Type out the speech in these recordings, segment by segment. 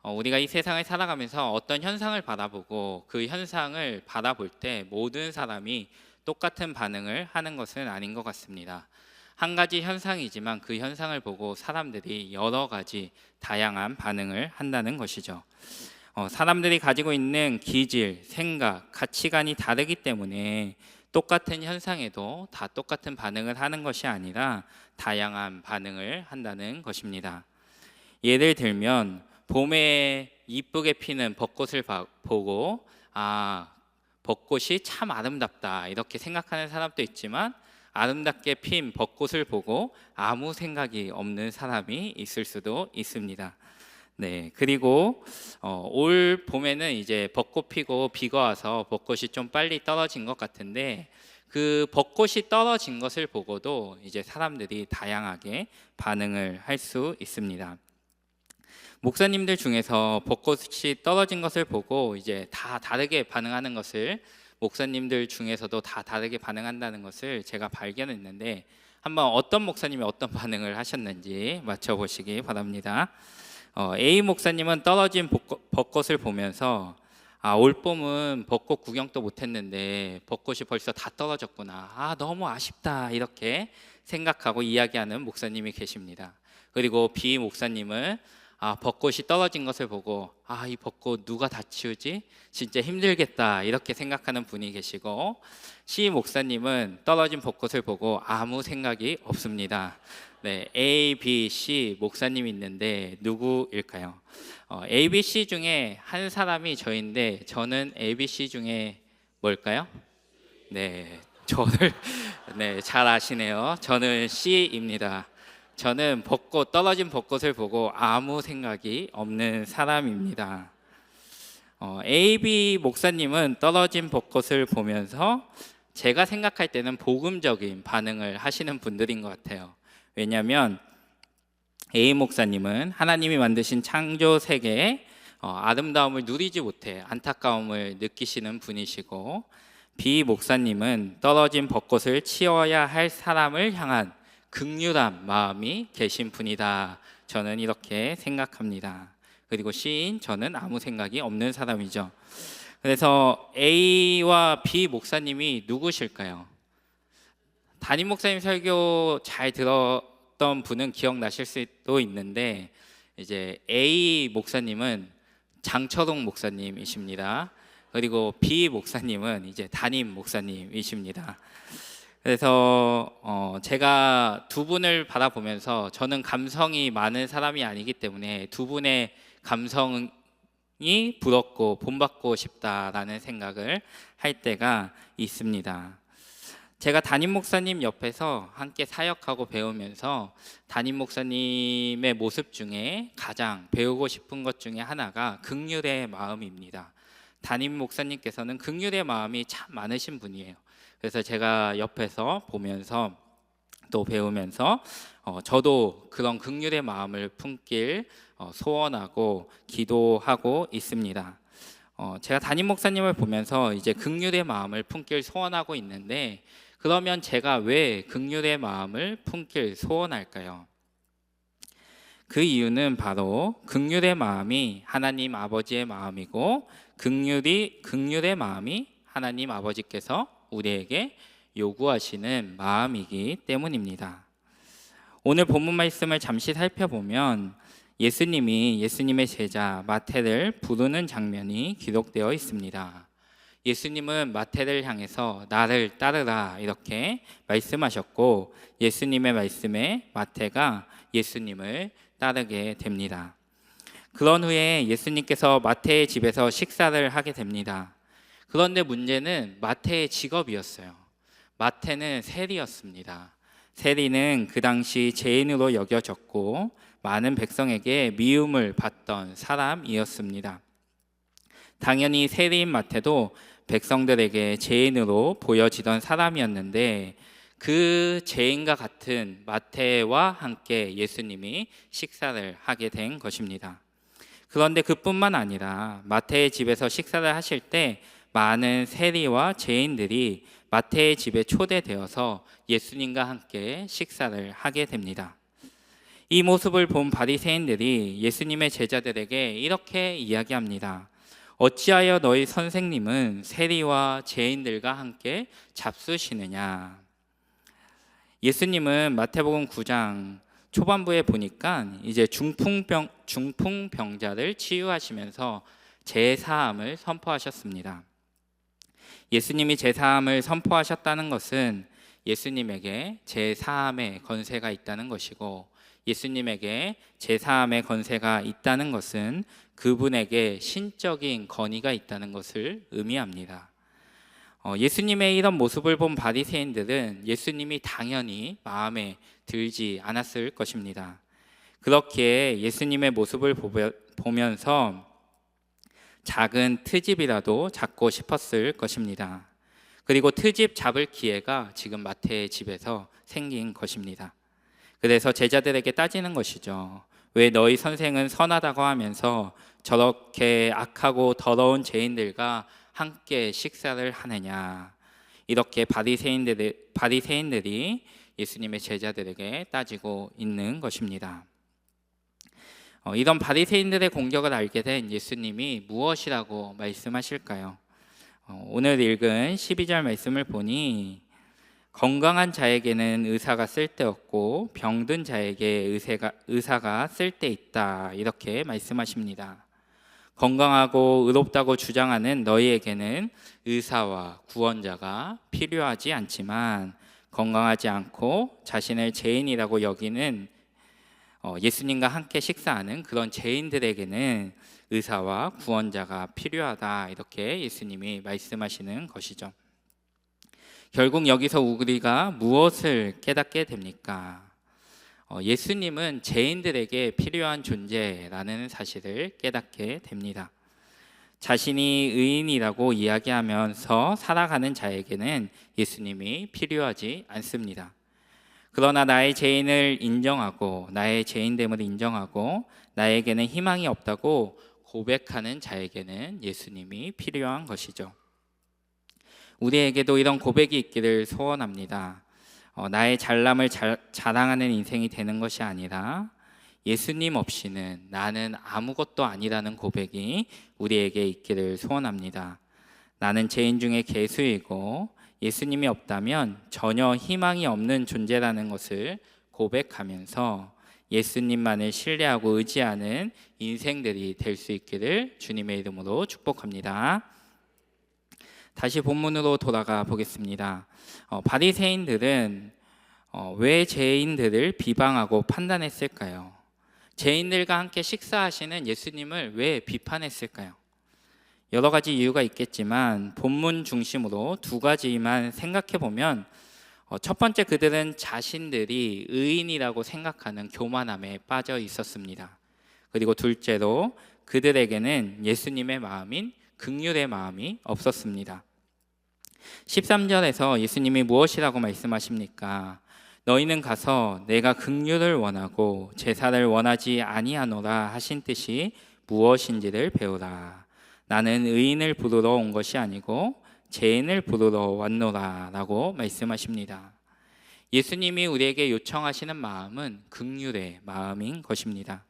우리가 이 세상을 살아가면서 어떤 현상을 바라보고 그 현상을 바라볼 때 모든 사람이 똑같은 반응을 하는 것은 아닌 것 같습니다. 한 가지 현상이지만 그 현상을 보고 사람들이 여러 가지 다양한 반응을 한다는 것이죠. 사람들이 가지고 있는 기질, 생각, 가치관이 다르기 때문에 똑같은 현상에도 다 똑같은 반응을 하는 것이 아니라 다양한 반응을 한다는 것입니다. 예를 들면 봄에 이쁘게 피는 벚꽃을 보고 벚꽃이 참 아름답다 이렇게 생각하는 사람도 있지만, 아름답게 핀 벚꽃을 보고 아무 생각이 없는 사람이 있을 수도 있습니다. 네, 그리고 올 봄에는 이제 벚꽃 피고 비가 와서 벚꽃이 좀 빨리 떨어진 것 같은데, 그 벚꽃이 떨어진 것을 보고도 이제 사람들이 다양하게 반응을 할 수 있습니다. 목사님들 중에서 벚꽃이 떨어진 것을 보고 이제 다 다르게 반응하는 것을, 목사님들 중에서도 다 다르게 반응한다는 것을 제가 발견했는데, 한번 어떤 목사님이 어떤 반응을 하셨는지 맞춰보시기 바랍니다. A 목사님은 떨어진 벚꽃을 보면서 올 봄은 벚꽃 구경도 못했는데 벚꽃이 벌써 다 떨어졌구나, 너무 아쉽다 이렇게 생각하고 이야기하는 목사님이 계십니다. 그리고 B 목사님은 벚꽃이 떨어진 것을 보고 이 벚꽃 누가 다 치우지? 진짜 힘들겠다 이렇게 생각하는 분이 계시고, C 목사님은 떨어진 벚꽃을 보고 아무 생각이 없습니다. 네, A, B, C 목사님이 있는데 누구일까요? A, B, C 중에 한 사람이 저인데, 저는 A, B, C 중에 뭘까요? 네, 저를 네, 잘 아시네요. 저는 C입니다. 저는 떨어진 벚꽃을 보고 아무 생각이 없는 사람입니다. A, B 목사님은 떨어진 벚꽃을 보면서 제가 생각할 때는 복음적인 반응을 하시는 분들인 것 같아요. 왜냐하면 A 목사님은 하나님이 만드신 창조 세계의 아름다움을 누리지 못해 안타까움을 느끼시는 분이시고, B 목사님은 떨어진 벚꽃을 치워야 할 사람을 향한 긍휼한 마음이 계신 분이다, 저는 이렇게 생각합니다. 그리고 C인 저는 아무 생각이 없는 사람이죠. 그래서 A와 B 목사님이 누구실까요? 담임 목사님 설교 잘 들었던 분은 기억나실 수도 있는데, 이제 A 목사님은 장철웅 목사님이십니다. 그리고 B 목사님은 이제 담임 목사님이십니다. 그래서 제가 두 분을 바라보면서, 저는 감성이 많은 사람이 아니기 때문에 두 분의 감성이 부럽고 본받고 싶다라는 생각을 할 때가 있습니다. 제가 담임 목사님 옆에서 함께 사역하고 배우면서 담임 목사님의 모습 중에 가장 배우고 싶은 것 중에 하나가 긍휼의 마음입니다. 담임 목사님께서는 긍휼의 마음이 참 많으신 분이에요. 그래서 제가 옆에서 보면서 또 배우면서 저도 그런 긍휼의 마음을 품길 소원하고 기도하고 있습니다. 제가 담임 목사님을 보면서 이제 긍휼의 마음을 품길 소원하고 있는데, 그러면 제가 왜 긍휼의 마음을 품길 소원할까요? 그 이유는 바로 긍휼의 마음이 하나님 아버지의 마음이고, 긍휼의 마음이 하나님 아버지께서 우리에게 요구하시는 마음이기 때문입니다. 오늘 본문 말씀을 잠시 살펴보면 예수님이 예수님의 제자 마태를 부르는 장면이 기록되어 있습니다. 예수님은 마태를 향해서 나를 따르라 이렇게 말씀하셨고, 예수님의 말씀에 마태가 예수님을 따르게 됩니다. 그런 후에 예수님께서 마태의 집에서 식사를 하게 됩니다. 그런데 문제는 마태의 직업이었어요. 마태는 세리였습니다. 세리는 그 당시 죄인으로 여겨졌고 많은 백성에게 미움을 받던 사람이었습니다. 당연히 세리인 마태도 백성들에게 죄인으로 보여지던 사람이었는데, 그 죄인과 같은 마태와 함께 예수님이 식사를 하게 된 것입니다. 그런데 그뿐만 아니라 마태의 집에서 식사를 하실 때 많은 세리와 죄인들이 마태의 집에 초대되어서 예수님과 함께 식사를 하게 됩니다. 이 모습을 본 바리새인들이 예수님의 제자들에게 이렇게 이야기합니다. 어찌하여 너희 선생님은 세리와 죄인들과 함께 잡수시느냐? 예수님은 마태복음 9장 초반부에 보니까 이제 중풍병자를 치유하시면서 제사함을 선포하셨습니다. 예수님이 제사함을 선포하셨다는 것은 예수님에게 제사함의 권세가 있다는 것이고, 예수님에게 제사함의 권세가 있다는 것은 그분에게 신적인 권위가 있다는 것을 의미합니다. 예수님의 이런 모습을 본 바리새인들은 예수님이 당연히 마음에 들지 않았을 것입니다. 그렇기에 예수님의 모습을 보면서 작은 트집이라도 잡고 싶었을 것입니다. 그리고 트집 잡을 기회가 지금 마태의 집에서 생긴 것입니다. 그래서 제자들에게 따지는 것이죠. 왜 너희 선생은 선하다고 하면서 저렇게 악하고 더러운 죄인들과 함께 식사를 하느냐? 이렇게 바리새인들이 예수님의 제자들에게 따지고 있는 것입니다. 이런 바리새인들의 공격을 알게 된 예수님이 무엇이라고 말씀하실까요? 오늘 읽은 12절 말씀을 보니 건강한 자에게는 의사가 쓸데없고 병든 자에게 의사가 쓸데있다, 이렇게 말씀하십니다. 건강하고 의롭다고 주장하는 너희에게는 의사와 구원자가 필요하지 않지만, 건강하지 않고 자신을 죄인이라고 여기는 예수님과 함께 식사하는 그런 죄인들에게는 의사와 구원자가 필요하다, 이렇게 예수님이 말씀하시는 것이죠. 결국 여기서 우리가 무엇을 깨닫게 됩니까? 예수님은 죄인들에게 필요한 존재라는 사실을 깨닫게 됩니다. 자신이 의인이라고 이야기하면서 살아가는 자에게는 예수님이 필요하지 않습니다. 그러나 나의 죄인을 인정하고 나의 죄인됨을 인정하고 나에게는 희망이 없다고 고백하는 자에게는 예수님이 필요한 것이죠. 우리에게도 이런 고백이 있기를 소원합니다. 나의 잘남을 자랑하는 인생이 되는 것이 아니라 예수님 없이는 나는 아무것도 아니라는 고백이 우리에게 있기를 소원합니다. 나는 죄인 중에 괴수이고 예수님이 없다면 전혀 희망이 없는 존재라는 것을 고백하면서 예수님만을 신뢰하고 의지하는 인생들이 될 수 있기를 주님의 이름으로 축복합니다. 다시 본문으로 돌아가 보겠습니다. 바리새인들은 왜 죄인들을 비방하고 판단했을까요? 죄인들과 함께 식사하시는 예수님을 왜 비판했을까요? 여러 가지 이유가 있겠지만 본문 중심으로 두 가지만 생각해 보면, 첫 번째, 그들은 자신들이 의인이라고 생각하는 교만함에 빠져 있었습니다. 그리고 둘째로 그들에게는 예수님의 마음인 긍휼의 마음이 없었습니다. 13절에서 예수님이 무엇이라고 말씀하십니까? 너희는 가서 내가 긍휼을 원하고 제사를 원하지 아니하노라 하신 뜻이 무엇인지를 배우라. 나는 의인을 부르러 온 것이 아니고 죄인을 부르러 왔노라 라고 말씀하십니다. 예수님이 우리에게 요청하시는 마음은 긍휼의 마음인 것입니다.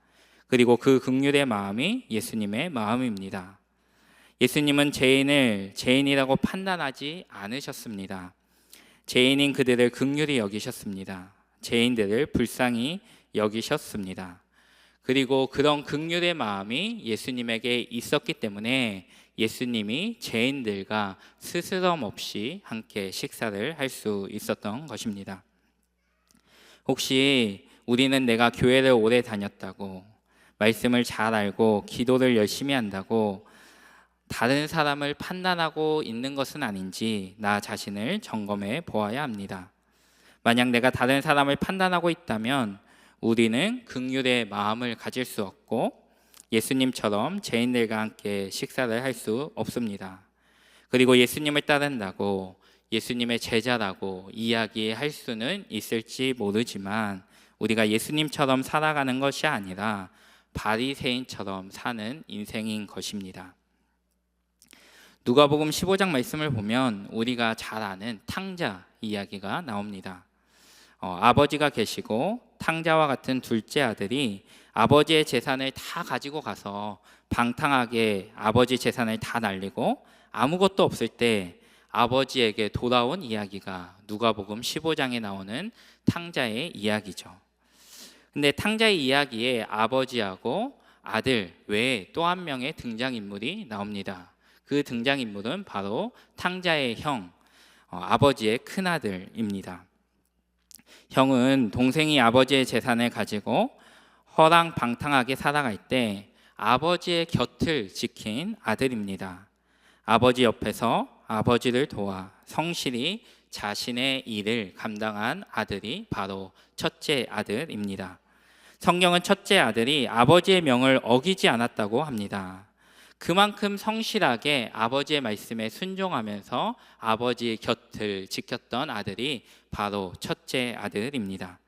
그리고 그 긍휼의 마음이 예수님의 마음입니다. 예수님은 죄인을 죄인이라고 판단하지 않으셨습니다. 죄인인 그들을 긍휼히 여기셨습니다. 죄인들을 불쌍히 여기셨습니다. 그리고 그런 긍휼의 마음이 예수님에게 있었기 때문에 예수님이 죄인들과 스스럼 없이 함께 식사를 할 수 있었던 것입니다. 혹시 우리는 내가 교회를 오래 다녔다고, 말씀을 잘 알고 기도를 열심히 한다고 다른 사람을 판단하고 있는 것은 아닌지 나 자신을 점검해 보아야 합니다. 만약 내가 다른 사람을 판단하고 있다면 우리는 긍휼의 마음을 가질 수 없고 예수님처럼 죄인들과 함께 식사를 할 수 없습니다. 그리고 예수님을 따른다고 예수님의 제자라고 이야기할 수는 있을지 모르지만 우리가 예수님처럼 살아가는 것이 아니라 바리새인처럼 사는 인생인 것입니다. 누가복음 15장 말씀을 보면 우리가 잘 아는 탕자 이야기가 나옵니다. 아버지가 계시고 탕자와 같은 둘째 아들이 아버지의 재산을 다 가지고 가서 방탕하게 아버지 재산을 다 날리고 아무것도 없을 때 아버지에게 돌아온 이야기가 누가복음 15장에 나오는 탕자의 이야기죠. 근데 탕자의 이야기에 아버지하고 아들 외에 또 한 명의 등장인물이 나옵니다. 그 등장인물은 바로 탕자의 형, 아버지의 큰아들입니다. 형은 동생이 아버지의 재산을 가지고 허랑방탕하게 살아갈 때 아버지의 곁을 지킨 아들입니다. 아버지 옆에서 아버지를 도와 성실히 자신의 일을 감당한 아들이 바로 첫째 아들입니다. 성경은 첫째 아들이 아버지의 명을 어기지 않았다고 합니다. 그만큼 성실하게 아버지의 말씀에 순종하면서 아버지의 곁을 지켰던 아들이 바로 첫째 아들입니다.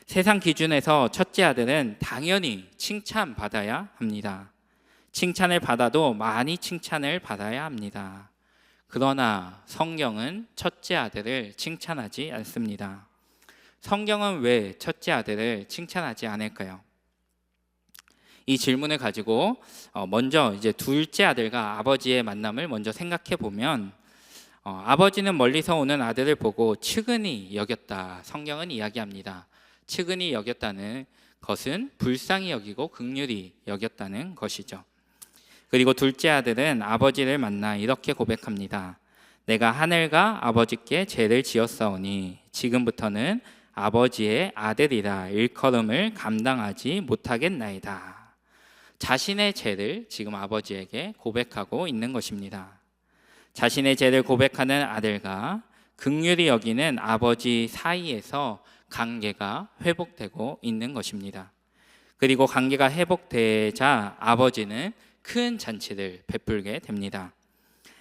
세상 기준에서 첫째 아들은 당연히 칭찬받아야 합니다. 칭찬을 받아도 많이 칭찬을 받아야 합니다. 그러나 성경은 첫째 아들을 칭찬하지 않습니다. 성경은 왜 첫째 아들을 칭찬하지 않을까요? 이 질문을 가지고 먼저 이제 둘째 아들과 아버지의 만남을 먼저 생각해 보면 아버지는 멀리서 오는 아들을 보고 측은히 여겼다. 성경은 이야기합니다. 측은히 여겼다는 것은 불쌍히 여기고 긍휼히 여겼다는 것이죠. 그리고 둘째 아들은 아버지를 만나 이렇게 고백합니다. 내가 하늘과 아버지께 죄를 지었사오니 지금부터는 아버지의 아들이라 일컬음을 감당하지 못하겠나이다. 자신의 죄를 지금 아버지에게 고백하고 있는 것입니다. 자신의 죄를 고백하는 아들과 긍휼히 여기는 아버지 사이에서 관계가 회복되고 있는 것입니다. 그리고 관계가 회복되자 아버지는 큰 잔치를 베풀게 됩니다.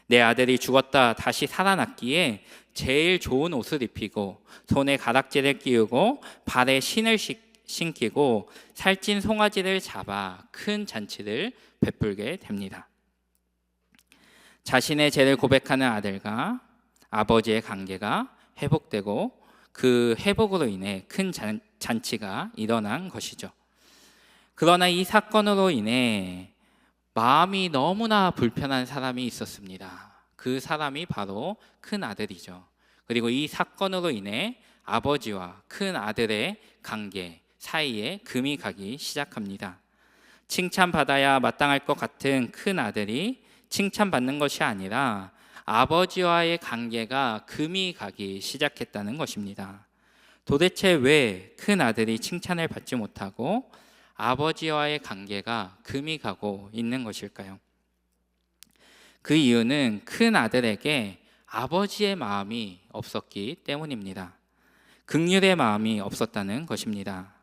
내 아들이 죽었다 다시 살아났기에 제일 좋은 옷을 입히고 손에 가락지를 끼우고 발에 신을 신기고 살찐 송아지를 잡아 큰 잔치를 베풀게 됩니다. 자신의 죄를 고백하는 아들과 아버지의 관계가 회복되고 그 회복으로 인해 큰 잔치가 일어난 것이죠. 그러나 이 사건으로 인해 마음이 너무나 불편한 사람이 있었습니다. 그 사람이 바로 큰 아들이죠. 그리고 이 사건으로 인해 아버지와 큰 아들의 관계 사이에 금이 가기 시작합니다. 칭찬받아야 마땅할 것 같은 큰 아들이 칭찬받는 것이 아니라 아버지와의 관계가 금이 가기 시작했다는 것입니다. 도대체 왜 큰 아들이 칭찬을 받지 못하고 아버지와의 관계가 금이 가고 있는 것일까요? 그 이유는 큰 아들에게 아버지의 마음이 없었기 때문입니다. 긍휼의 마음이 없었다는 것입니다.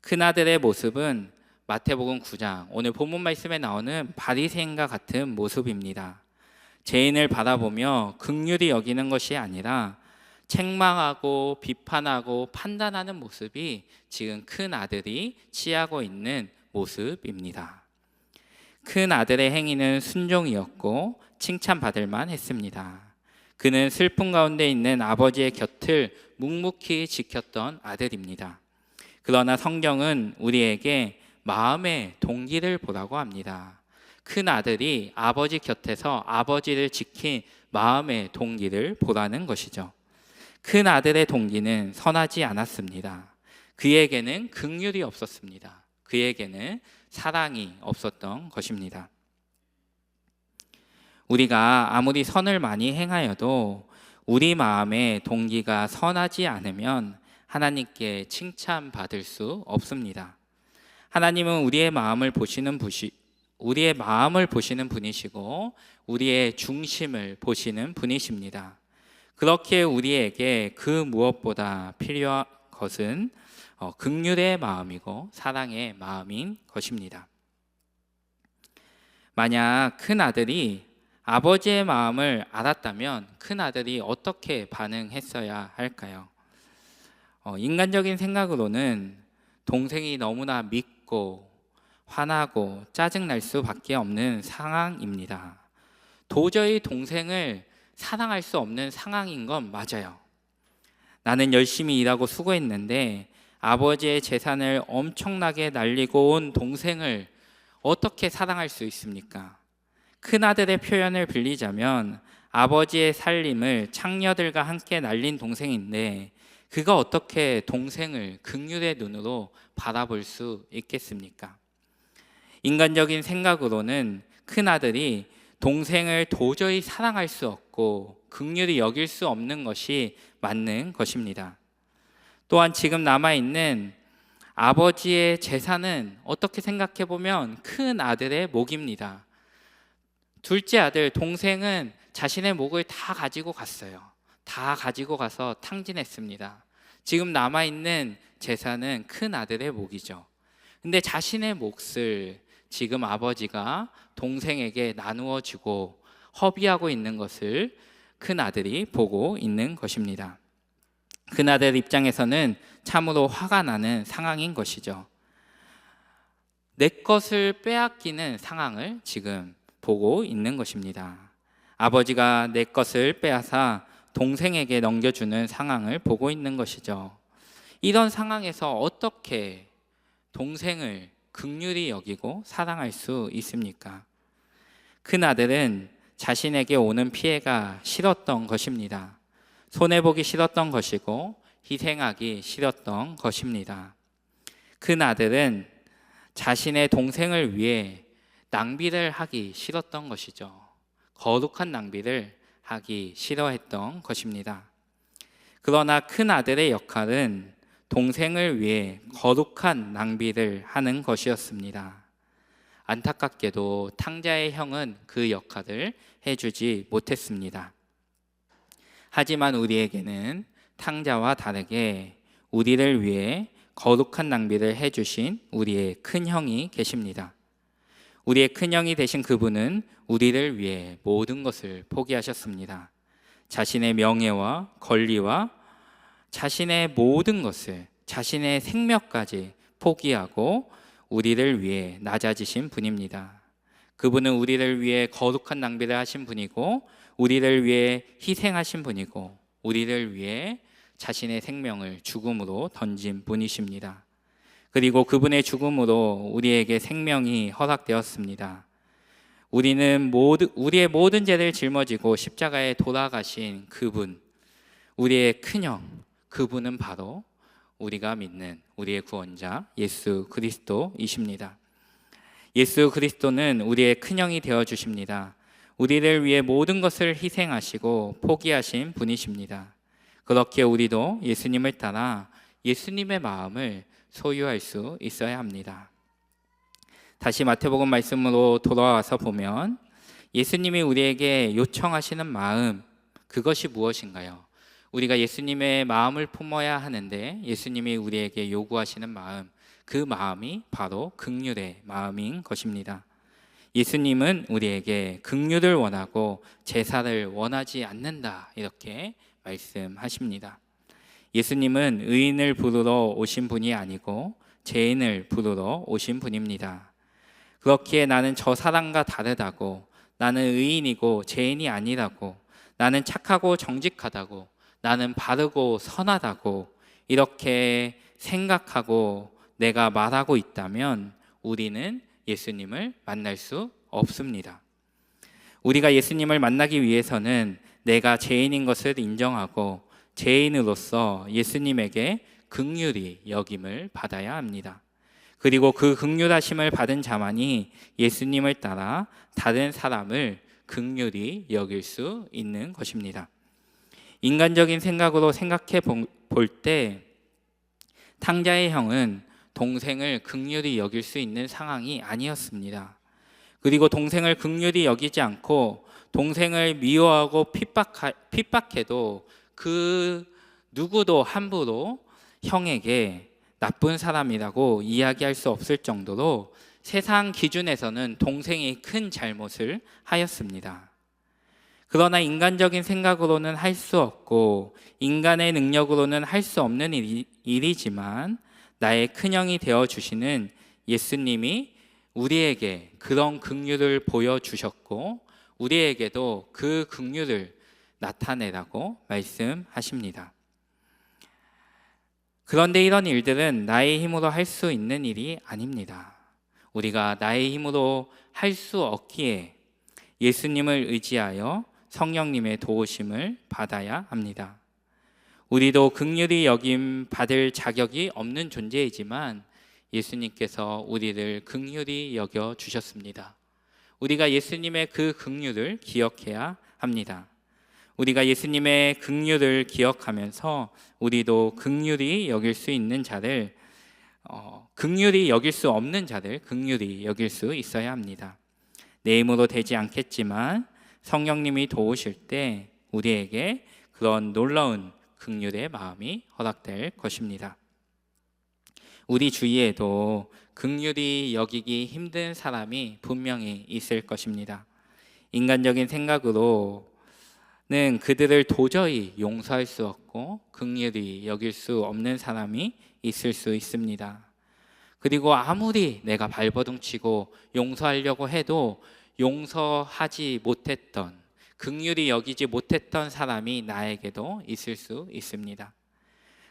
큰아들의 모습은 마태복음 9장 오늘 본문 말씀에 나오는 바리새인과 같은 모습입니다. 죄인을 바라보며 긍휼히 여기는 것이 아니라 책망하고 비판하고 판단하는 모습이 지금 큰 아들이 취하고 있는 모습입니다. 큰 아들의 행위는 순종이었고 칭찬받을 만했습니다. 그는 슬픔 가운데 있는 아버지의 곁을 묵묵히 지켰던 아들입니다. 그러나 성경은 우리에게 마음의 동기를 보라고 합니다. 큰 아들이 아버지 곁에서 아버지를 지킨 마음의 동기를 보라는 것이죠. 큰 아들의 동기는 선하지 않았습니다. 그에게는 긍휼이 없었습니다. 그에게는 사랑이 없었던 것입니다. 우리가 아무리 선을 많이 행하여도 우리 마음의 동기가 선하지 않으면 하나님께 칭찬받을 수 없습니다. 하나님은 우리의 마음을 보시는 분이시고 우리의 중심을 보시는 분이십니다. 그렇게 우리에게 그 무엇보다 필요한 것은 긍휼의 마음이고 사랑의 마음인 것입니다. 만약 큰 아들이 아버지의 마음을 알았다면 큰 아들이 어떻게 반응했어야 할까요? 인간적인 생각으로는 동생이 너무나 밉고 화나고 짜증날 수밖에 없는 상황입니다. 도저히 동생을 사랑할 수 없는 상황인 건 맞아요. 나는 열심히 일하고 수고했는데 아버지의 재산을 엄청나게 날리고 온 동생을 어떻게 사랑할 수 있습니까? 큰아들의 표현을 빌리자면 아버지의 살림을 창녀들과 함께 날린 동생인데 그가 어떻게 동생을 긍휼의 눈으로 바라볼 수 있겠습니까? 인간적인 생각으로는 큰아들이 동생을 도저히 사랑할 수 없고 긍휼히 여길 수 없는 것이 맞는 것입니다. 또한 지금 남아있는 아버지의 재산은 어떻게 생각해 보면 큰 아들의 목입니다. 둘째 아들 동생은 자신의 목을 다 가지고 갔어요. 다 가지고 가서 탕진했습니다. 지금 남아있는 재산은 큰 아들의 목이죠. 근데 자신의 몫을 지금 아버지가 동생에게 나누어 주고 허비하고 있는 것을 큰 아들이 보고 있는 것입니다. 큰 아들 입장에서는 참으로 화가 나는 상황인 것이죠. 내 것을 빼앗기는 상황을 지금 보고 있는 것입니다. 아버지가 내 것을 빼앗아 동생에게 넘겨주는 상황을 보고 있는 것이죠. 이런 상황에서 어떻게 동생을 긍휼히 여기고 사랑할 수 있습니까? 큰 아들은 자신에게 오는 피해가 싫었던 것입니다. 손해보기 싫었던 것이고 희생하기 싫었던 것입니다. 큰 아들은 자신의 동생을 위해 낭비를 하기 싫었던 것이죠. 거룩한 낭비를 하기 싫어했던 것입니다. 그러나 큰 아들의 역할은 동생을 위해 거룩한 낭비를 하는 것이었습니다. 안타깝게도 탕자의 형은 그 역할을 해주지 못했습니다. 하지만 우리에게는 탕자와 다르게 우리를 위해 거룩한 낭비를 해주신 우리의 큰 형이 계십니다. 우리의 큰 형이 되신 그분은 우리를 위해 모든 것을 포기하셨습니다. 자신의 명예와 권리와 자신의 모든 것을, 자신의 생명까지 포기하고 우리를 위해 낮아지신 분입니다. 그분은 우리를 위해 거룩한 낭비를 하신 분이고 우리를 위해 희생하신 분이고 우리를 위해 자신의 생명을 죽음으로 던진 분이십니다. 그리고 그분의 죽음으로 우리에게 생명이 허락되었습니다. 우리의 모든 죄를 짊어지고 십자가에 돌아가신 그분, 우리의 큰형, 그분은 바로 우리가 믿는 우리의 구원자 예수 그리스도이십니다. 예수 그리스도는 우리의 큰형이 되어주십니다. 우리를 위해 모든 것을 희생하시고 포기하신 분이십니다. 그렇게 우리도 예수님을 따라 예수님의 마음을 소유할 수 있어야 합니다. 다시 마태복음 말씀으로 돌아와서 보면 예수님이 우리에게 요청하시는 마음, 그것이 무엇인가요? 우리가 예수님의 마음을 품어야 하는데 예수님이 우리에게 요구하시는 마음, 그 마음이 바로 긍휼의 마음인 것입니다. 예수님은 우리에게 긍휼을 원하고 제사를 원하지 않는다, 이렇게 말씀하십니다. 예수님은 의인을 부르러 오신 분이 아니고 죄인을 부르러 오신 분입니다. 그렇기에 나는 저 사람과 다르다고, 나는 의인이고 죄인이 아니라고, 나는 착하고 정직하다고, 나는 바르고 선하다고 이렇게 생각하고 내가 말하고 있다면 우리는 예수님을 만날 수 없습니다. 우리가 예수님을 만나기 위해서는 내가 죄인인 것을 인정하고 죄인으로서 예수님에게 긍휼히 여김을 받아야 합니다. 그리고 그 긍휼하심을 받은 자만이 예수님을 따라 다른 사람을 긍휼히 여길 수 있는 것입니다. 인간적인 생각으로 생각해 볼 때 탕자의 형은 동생을 긍휼히 여길 수 있는 상황이 아니었습니다. 그리고 동생을 긍휼히 여기지 않고 동생을 미워하고 핍박해도 그 누구도 함부로 형에게 나쁜 사람이라고 이야기할 수 없을 정도로 세상 기준에서는 동생이 큰 잘못을 하였습니다. 그러나 인간적인 생각으로는 할 수 없고 인간의 능력으로는 할 수 없는 일이지만 나의 큰형이 되어주시는 예수님이 우리에게 그런 긍휼을 보여주셨고 우리에게도 그 긍휼을 나타내라고 말씀하십니다. 그런데 이런 일들은 나의 힘으로 할 수 있는 일이 아닙니다. 우리가 나의 힘으로 할 수 없기에 예수님을 의지하여 성령님의 도우심을 받아야 합니다. 우리도 긍휼히 여김 받을 자격이 없는 존재이지만 예수님께서 우리를 긍휼히 여겨 주셨습니다. 우리가 예수님의 그 긍휼을 기억해야 합니다. 우리가 예수님의 긍휼을 기억하면서 우리도 긍휼히 여길 수 있는 자를 긍휼히 여길 수 없는 자들 긍휼히 여길 수 있어야 합니다. 내 힘으로 되지 않겠지만 성령님이 도우실 때 우리에게 그런 놀라운 긍휼의 마음이 허락될 것입니다. 우리 주위에도 긍휼히 여기기 힘든 사람이 분명히 있을 것입니다. 인간적인 생각으로는 그들을 도저히 용서할 수 없고 긍휼히 여길 수 없는 사람이 있을 수 있습니다. 그리고 아무리 내가 발버둥치고 용서하려고 해도 용서하지 못했던, 긍휼히 여기지 못했던 사람이 나에게도 있을 수 있습니다.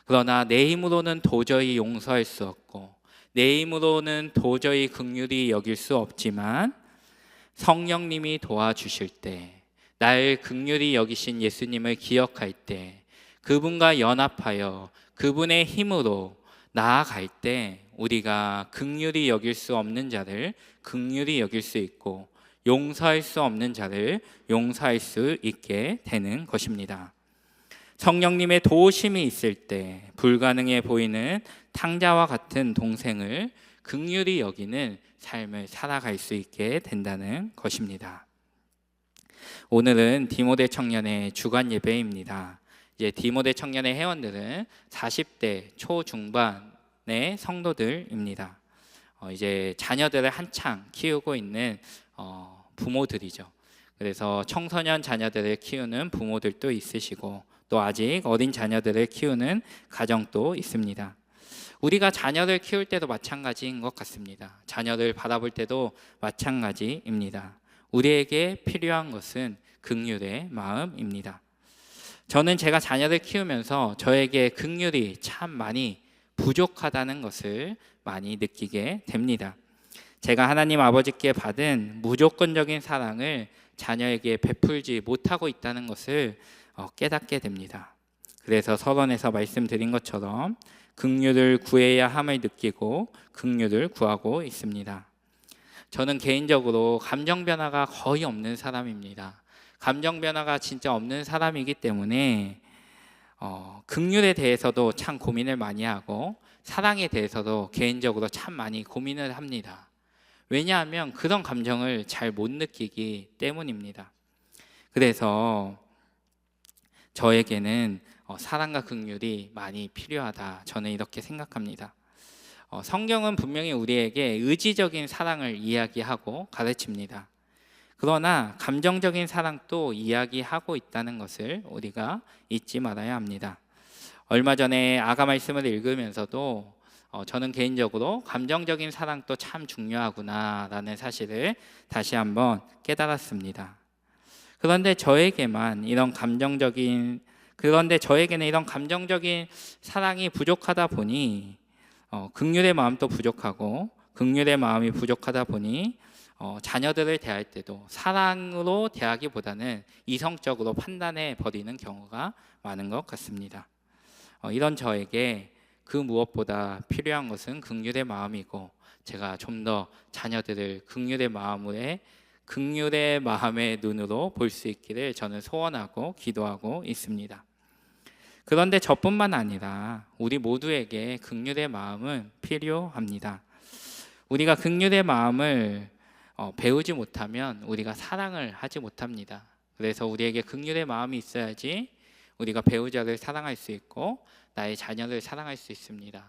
그러나 내 힘으로는 도저히 용서할 수 없고 내 힘으로는 도저히 긍휼히 여길 수 없지만 성령님이 도와주실 때, 날 긍휼히 여기신 예수님을 기억할 때, 그분과 연합하여 그분의 힘으로 나아갈 때 우리가 긍휼히 여길 수 없는 자를 긍휼히 여길 수 있고 용서할 수 없는 자를 용서할 수 있게 되는 것입니다. 성령님의 도우심이 있을 때 불가능해 보이는 탕자와 같은 동생을 긍휼히 여기는 삶을 살아갈 수 있게 된다는 것입니다. 오늘은 디모데 청년의 주간 예배입니다. 이제 디모데 청년의 회원들은 40대 초중반의 성도들입니다. 이제 자녀들을 한창 키우고 있는 부모들이죠. 그래서 청소년 자녀들을 키우는 부모들도 있으시고 또 아직 어린 자녀들을 키우는 가정도 있습니다. 우리가 자녀를 키울 때도 마찬가지인 것 같습니다. 자녀를 바라볼 때도 마찬가지입니다. 우리에게 필요한 것은 긍휼의 마음입니다. 저는 제가 자녀를 키우면서 저에게 긍휼이 참 많이 부족하다는 것을 많이 느끼게 됩니다. 제가 하나님 아버지께 받은 무조건적인 사랑을 자녀에게 베풀지 못하고 있다는 것을 깨닫게 됩니다. 그래서 서론에서 말씀드린 것처럼 긍휼을 구해야 함을 느끼고 긍휼을 구하고 있습니다. 저는 개인적으로 감정 변화가 거의 없는 사람입니다. 감정 변화가 진짜 없는 사람이기 때문에 긍휼에 대해서도 참 고민을 많이 하고 사랑에 대해서도 개인적으로 참 많이 고민을 합니다. 왜냐하면 그런 감정을 잘 못 느끼기 때문입니다. 그래서 저에게는 사랑과 긍휼이 많이 필요하다, 저는 이렇게 생각합니다. 성경은 분명히 우리에게 의지적인 사랑을 이야기하고 가르칩니다. 그러나 감정적인 사랑도 이야기하고 있다는 것을 우리가 잊지 말아야 합니다. 얼마 전에 아가 말씀을 읽으면서도 저는 개인적으로 감정적인 사랑도 참 중요하구나라는 사실을 다시 한번 깨달았습니다. 그런데 저에게는 이런 감정적인 사랑이 부족하다 보니 긍휼의 마음도 부족하고 긍휼의 마음이 부족하다 보니 자녀들을 대할 때도 사랑으로 대하기보다는 이성적으로 판단해 버리는 경우가 많은 것 같습니다. 이런 저에게 그 무엇보다 필요한 것은 긍휼의 마음이고 제가 좀 더 자녀들을 긍휼의 마음의 눈으로 볼 수 있기를 저는 소원하고 기도하고 있습니다. 그런데 저뿐만 아니라 우리 모두에게 긍휼의 마음은 필요합니다. 우리가 긍휼의 마음을 배우지 못하면 우리가 사랑을 하지 못합니다. 그래서 우리에게 긍휼의 마음이 있어야지 우리가 배우자를 사랑할 수 있고 나의 자녀를 사랑할 수 있습니다.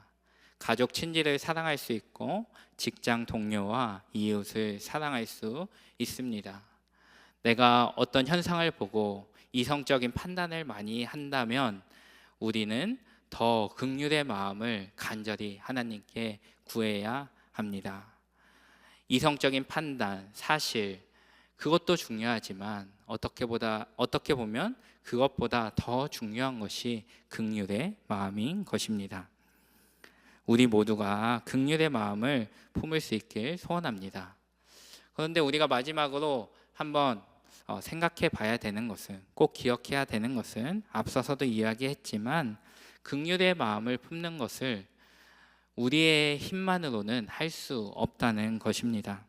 가족 친지를 사랑할 수 있고 직장 동료와 이웃을 사랑할 수 있습니다. 내가 어떤 현상을 보고 이성적인 판단을 많이 한다면 우리는 더 긍휼의 마음을 간절히 하나님께 구해야 합니다. 이성적인 판단, 사실 그것도 중요하지만 어떻게 보면 그것보다 더 중요한 것이 긍휼의 마음인 것입니다. 우리 모두가 긍휼의 마음을 품을 수 있길 소원합니다. 그런데 우리가 마지막으로 한번 생각해 봐야 되는 것은, 꼭 기억해야 되는 것은, 앞서서도 이야기했지만 긍휼의 마음을 품는 것을 우리의 힘만으로는 할 수 없다는 것입니다.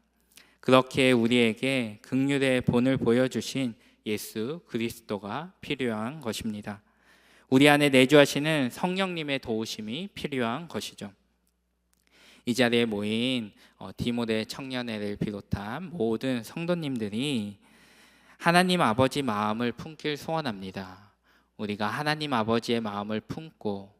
그렇게 우리에게 긍휼의 본을 보여주신 예수 그리스도가 필요한 것입니다. 우리 안에 내주하시는 성령님의 도우심이 필요한 것이죠. 이 자리에 모인 디모데 청년회를 비롯한 모든 성도님들이 하나님 아버지 마음을 품길 소원합니다. 우리가 하나님 아버지의 마음을 품고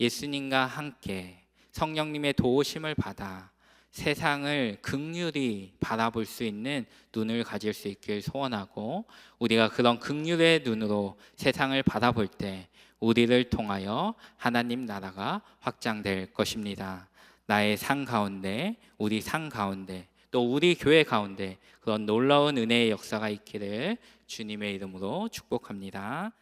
예수님과 함께 성령님의 도우심을 받아 세상을 긍휼히 바라볼 수 있는 눈을 가질 수 있길 소원하고, 우리가 그런 긍휼의 눈으로 세상을 바라볼 때 우리를 통하여 하나님 나라가 확장될 것입니다. 나의 삶 가운데, 우리 삶 가운데, 또 우리 교회 가운데 그런 놀라운 은혜의 역사가 있기를 주님의 이름으로 축복합니다.